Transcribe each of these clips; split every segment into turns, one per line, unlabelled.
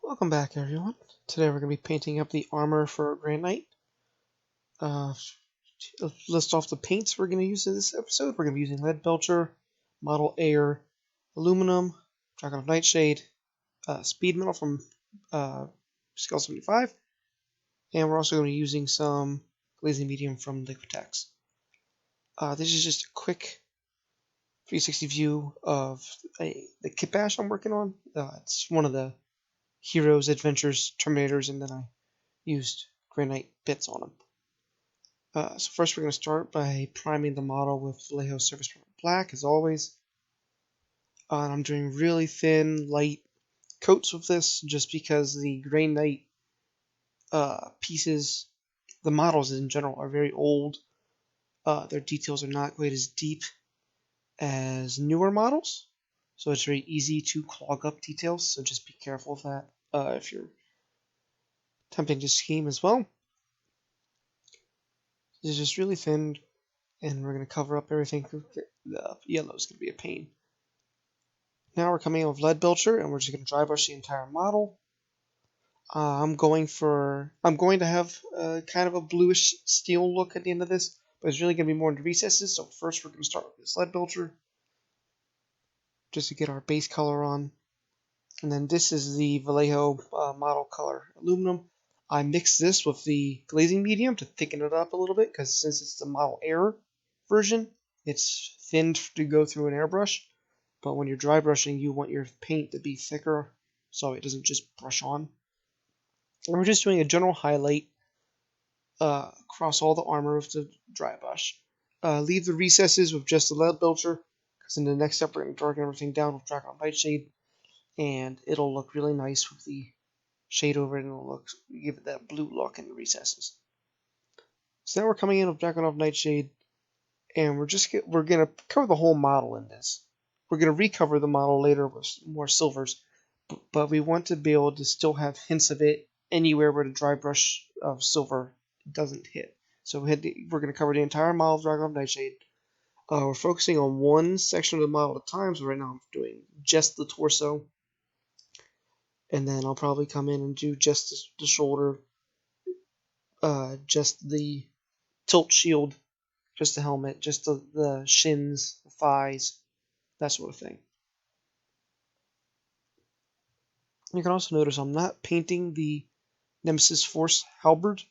Welcome back, everyone. Today we're going to be painting up the armor for Grey Knight. To list off the paints we're going to use in this episode. We're going to be using Lead Belcher, Model Air, Aluminum, Dragon of Nightshade, Speed Metal from Scale 75, and we're also going to be using some Glazing Medium from Liquitex. This is just a quick 360 view of the kit bash I'm working on. It's one of the Heroes, Adventures, Terminators, and then I used Grey Knight bits on them. So first we're going to start by priming the model with Vallejo Surface Primer Black, as always. And I'm doing really thin, light coats with this, just because the Grey Knight pieces, the models in general, are very old. Their details are not quite as deep as newer models, so it's very easy to clog up details, so just be careful of that if you're attempting to scheme as well. This is just really thin, and we're going to cover up everything. The yellow is going to be a pain. Now we're coming in with Lead Belcher, and we're just going to dry brush the entire model. I'm going to have kind of a bluish steel look at the end of this, but it's really going to be more in the recesses. So first we're going to start with this Lead Belcher, just to get our base color on. And then this is the Vallejo model color aluminum. I mixed this with the glazing medium to thicken it up a little bit, because since it's the Model Air version, it's thinned to go through an airbrush. But when you're dry brushing, you want your paint to be thicker so it doesn't just brush on. And we're just doing a general highlight across all the armor with the dry brush. Leave the recesses with just the Lead Belcher, because in the next step we're going to darken everything down with Dragon of Nightshade, and it'll look really nice with the shade over it, and it'll give it that blue look in the recesses. So now we're coming in with Dragon of Nightshade, and we're gonna cover the whole model in this. We're gonna recover the model later with more silvers, but we want to be able to still have hints of it anywhere where the dry brush of silver doesn't hit. So we're gonna cover the entire model of Dragon of Nightshade. We're focusing on one section of the model at a time. So right now I'm doing just the torso. And then I'll probably come in and do just the shoulder, just the tilt shield, just the helmet, just the shins, the thighs, that sort of thing. You can also notice I'm not painting the Nemesis Force halberd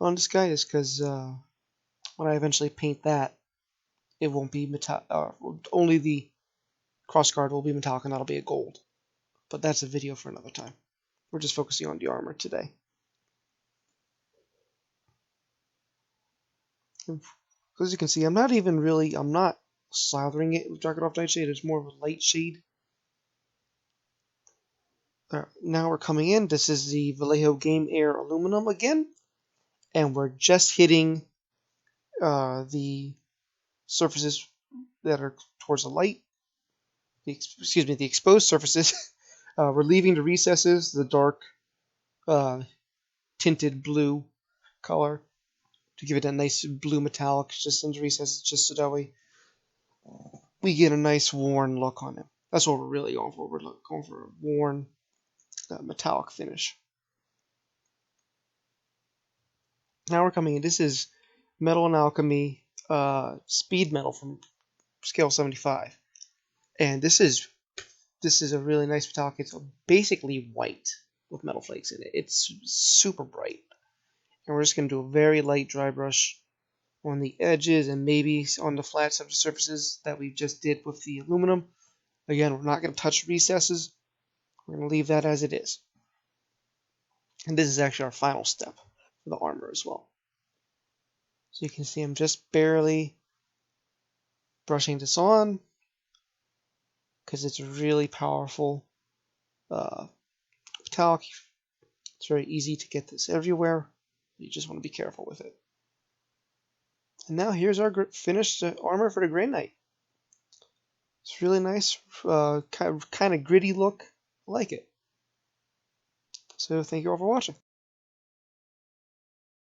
on this guy, just because when I eventually paint that, it won't be only the crossguard will be metallic, and that'll be a gold. But that's a video for another time. We're just focusing on the armor today. As you can see, I'm not slathering it with Dragon of Nightshade. It's more of a light shade. Now we're coming in. This is the Vallejo Game Air Aluminum again. And we're just hitting the surfaces that are towards the light. The exposed surfaces. We're leaving the recesses, the dark tinted blue color, to give it a nice blue metallic just in the recesses, just so that way we get a nice worn look on it. That's what we're really going for. We're going for a worn metallic finish. Now we're coming in. This is Metal and Alchemy Speed Metal from Scale 75. And this is a really nice metallic. It's basically white with metal flakes in it. It's super bright. And we're just going to do a very light dry brush on the edges and maybe on the flats of the surfaces that we just did with the aluminum. Again, we're not going to touch recesses. We're going to leave that as it is. And this is actually our final step for the armor as well. So you can see I'm just barely brushing this on, because it's a really powerful metallic. It's very easy to get this everywhere. You just want to be careful with it. And now here's our finished armor for the Grey Knight. It's really nice, kind of gritty look. I like it. So thank you all for watching.